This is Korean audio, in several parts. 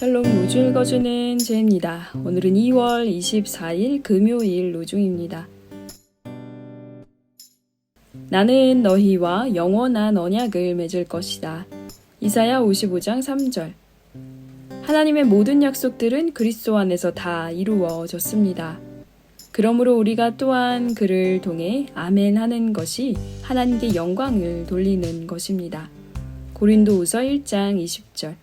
샬롬 로중 읽어주는 제입니다. 오늘은 2월 24일 금요일 로중입니다. 나는 너희와 영원한 언약을 맺을 것이다. 이사야 55장 3절. 하나님의 모든 약속들은 그리스도 안에서 다 이루어졌습니다. 그러므로 우리가 또한 그를 통해 아멘 하는 것이 하나님께 영광을 돌리는 것입니다. 고린도후서 1장 20절.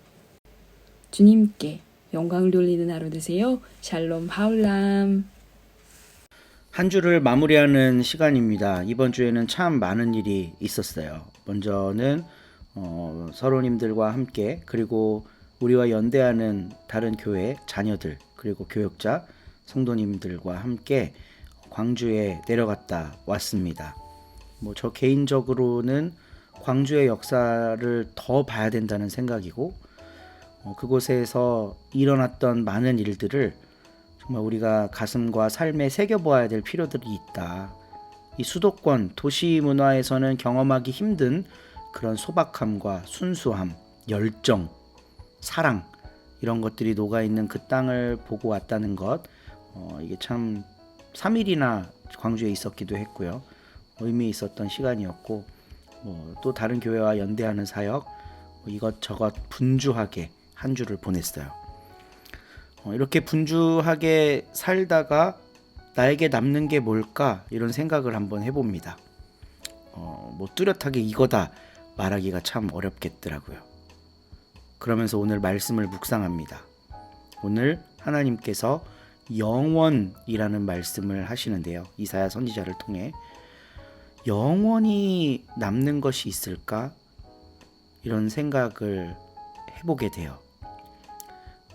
주님께 영광을 돌리는 하루 되세요. 샬롬 하울람. 한 주를 마무리하는 시간입니다. 이번 주에는 참 많은 일이 있었어요. 먼저는 서로님들과 함께, 그리고 우리와 연대하는 다른 교회 자녀들, 그리고 교역자 성도님들과 함께 광주에 내려갔다 왔습니다. 저 개인적으로는 광주의 역사를 더 봐야 된다는 생각이고, 그곳에서 일어났던 많은 일들을 정말 우리가 가슴과 삶에 새겨보아야 될 필요들이 있다. 이 수도권 도시 문화에서는 경험하기 힘든 그런 소박함과 순수함, 열정, 사랑, 이런 것들이 녹아있는 그 땅을 보고 왔다는 것, 이게 참 3일이나 광주에 있었기도 했고요. 의미 있었던 시간이었고, 또 다른 교회와 연대하는 사역, 이것저것 분주하게 한 주를 보냈어요. 이렇게 분주하게 살다가 나에게 남는 게 뭘까, 이런 생각을 한번 해봅니다. 뚜렷하게 이거다 말하기가 참 어렵겠더라고요. 그러면서 오늘 말씀을 묵상합니다. 오늘 하나님께서 영원이라는 말씀을 하시는데요. 이사야 선지자를 통해 영원히 남는 것이 있을까? 이런 생각을 해보게 돼요.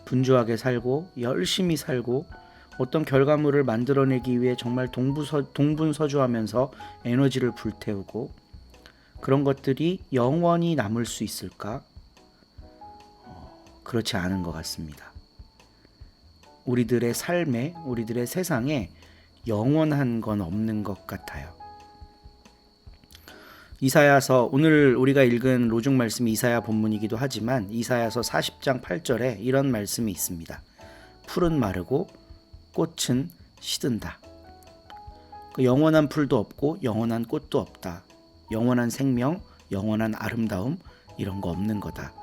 분주하게 살고 열심히 살고 어떤 결과물을 만들어내기 위해 정말 동분서주하면서 에너지를 불태우고, 그런 것들이 영원히 남을 수 있을까? 그렇지 않은 것 같습니다. 우리들의 삶에, 우리들의 세상에 영원한 건 없는 것 같아요. 이사야서, 오늘 우리가 읽은 로중 말씀이 이사야 본문이기도 하지만 이사야서 40장 8절에 이런 말씀이 있습니다. 풀은 마르고 꽃은 시든다. 영원한 풀도 없고 영원한 꽃도 없다. 영원한 생명, 영원한 아름다움, 이런 거 없는 거다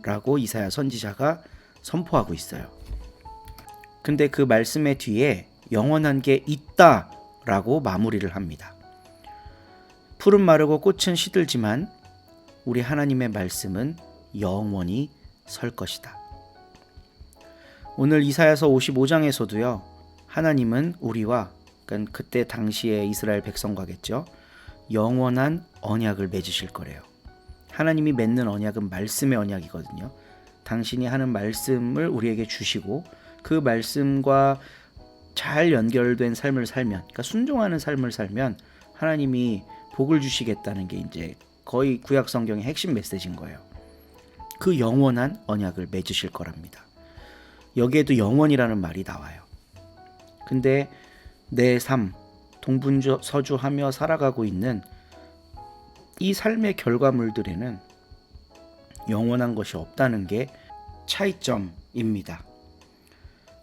라고 이사야 선지자가 선포하고 있어요. 근데 그 말씀의 뒤에 영원한 게 있다 라고 마무리를 합니다. 풀은 마르고 꽃은 시들지만 우리 하나님의 말씀은 영원히 설 것이다. 오늘 이사야서 55장에서도요, 하나님은 우리와, 그러니까 그때 당시의 이스라엘 백성과겠죠, 영원한 언약을 맺으실 거래요. 하나님이 맺는 언약은 말씀의 언약이거든요. 당신이 하는 말씀을 우리에게 주시고 그 말씀과 잘 연결된 삶을 살면, 그러니까 순종하는 삶을 살면 하나님이 복을 주시겠다는 게 이제 거의 구약 성경의 핵심 메시지인 거예요. 그 영원한 언약을 맺으실 거랍니다. 여기에도 영원이라는 말이 나와요. 근데 내 삶, 동분서주하며 살아가고 있는 이 삶의 결과물들에는 영원한 것이 없다는 게 차이점입니다.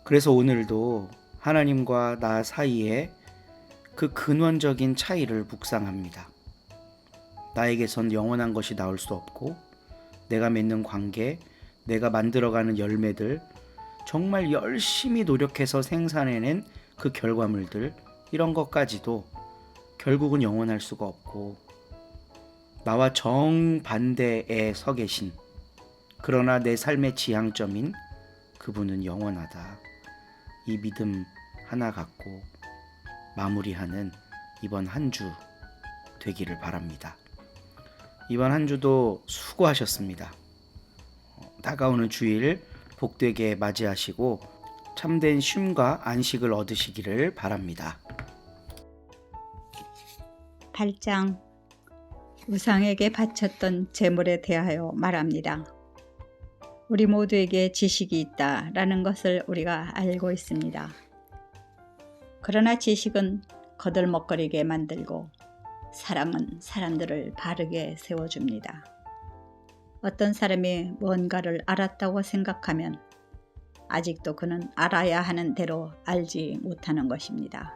그래서 오늘도 하나님과 나 사이에 그 근원적인 차이를 묵상합니다. 나에게선 영원한 것이 나올 수 없고, 내가 맺는 관계, 내가 만들어가는 열매들, 정말 열심히 노력해서 생산해낸 그 결과물들, 이런 것까지도 결국은 영원할 수가 없고, 나와 정반대에 서 계신, 그러나 내 삶의 지향점인 그분은 영원하다. 이 믿음 하나 갖고 마무리하는 이번 한 주 되기를 바랍니다. 이번 한 주도 수고하셨습니다. 다가오는 주일 복되게 맞이하시고 참된 쉼과 안식을 얻으시기를 바랍니다. 8장 우상에게 바쳤던 제물에 대하여 말합니다. 우리 모두에게 지식이 있다라는 것을 우리가 알고 있습니다. 그러나 지식은 거들먹거리게 만들고 사랑은 사람들을 바르게 세워줍니다. 어떤 사람이 뭔가를 알았다고 생각하면 아직도 그는 알아야 하는 대로 알지 못하는 것입니다.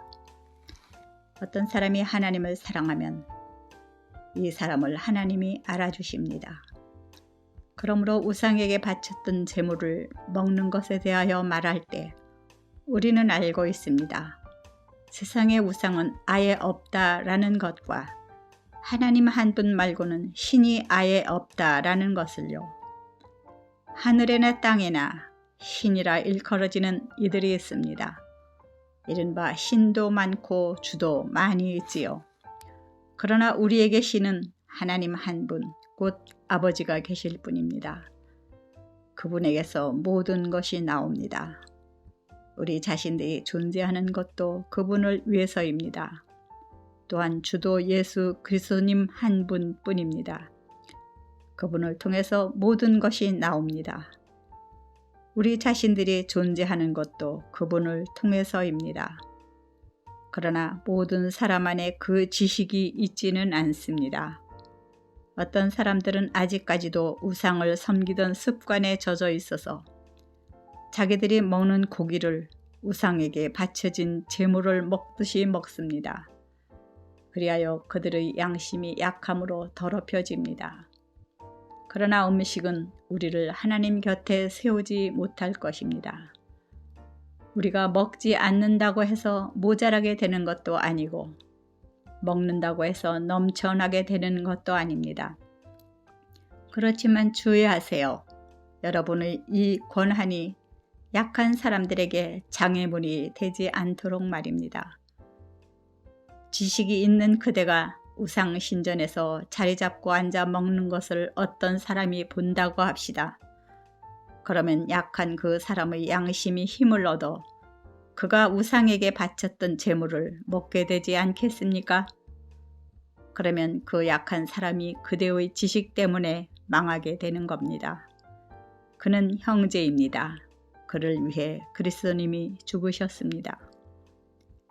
어떤 사람이 하나님을 사랑하면 이 사람을 하나님이 알아주십니다. 그러므로 우상에게 바쳤던 제물을 먹는 것에 대하여 말할 때 우리는 알고 있습니다. 세상에 우상은 아예 없다라는 것과 하나님 한 분 말고는 신이 아예 없다라는 것을요. 하늘에나 땅에나 신이라 일컬어지는 이들이 있습니다. 이른바 신도 많고 주도 많이 있지요. 그러나 우리에게 신은 하나님 한 분, 곧 아버지가 계실 뿐입니다. 그분에게서 모든 것이 나옵니다. 우리 자신들이 존재하는 것도 그분을 위해서입니다. 또한 주도 예수 그리스도님 한 분뿐입니다. 그분을 통해서 모든 것이 나옵니다. 우리 자신들이 존재하는 것도 그분을 통해서입니다. 그러나 모든 사람 안에 그 지식이 있지는 않습니다. 어떤 사람들은 아직까지도 우상을 섬기던 습관에 젖어 있어서 자기들이 먹는 고기를 우상에게 바쳐진 제물을 먹듯이 먹습니다. 그리하여 그들의 양심이 약함으로 더럽혀집니다. 그러나 음식은 우리를 하나님 곁에 세우지 못할 것입니다. 우리가 먹지 않는다고 해서 모자라게 되는 것도 아니고 먹는다고 해서 넘쳐나게 되는 것도 아닙니다. 그렇지만 주의하세요. 여러분의 이 권한이 약한 사람들에게 장애물이 되지 않도록 말입니다. 지식이 있는 그대가 우상 신전에서 자리 잡고 앉아 먹는 것을 어떤 사람이 본다고 합시다. 그러면 약한 그 사람의 양심이 힘을 얻어 그가 우상에게 바쳤던 제물을 먹게 되지 않겠습니까? 그러면 그 약한 사람이 그대의 지식 때문에 망하게 되는 겁니다. 그는 형제입니다. 그를 위해 그리스도님이 죽으셨습니다.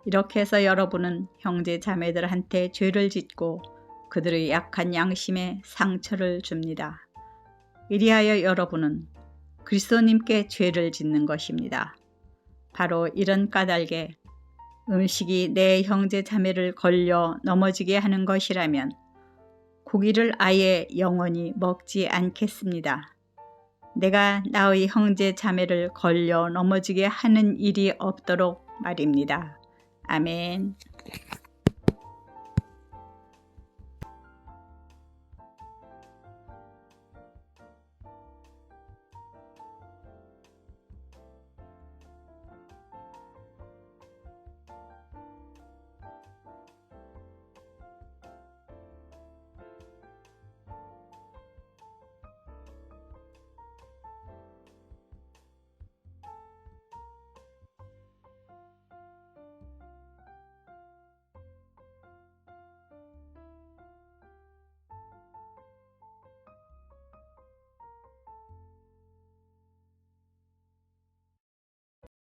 이렇게 해서 여러분은 형제 자매들한테 죄를 짓고 그들의 약한 양심에 상처를 줍니다. 이리하여 여러분은 그리스도님께 죄를 짓는 것입니다. 바로 이런 까닭에 음식이 내 형제 자매를 걸려 넘어지게 하는 것이라면 고기를 아예 영원히 먹지 않겠습니다. 내가 나의 형제 자매를 걸려 넘어지게 하는 일이 없도록 말입니다. 아멘.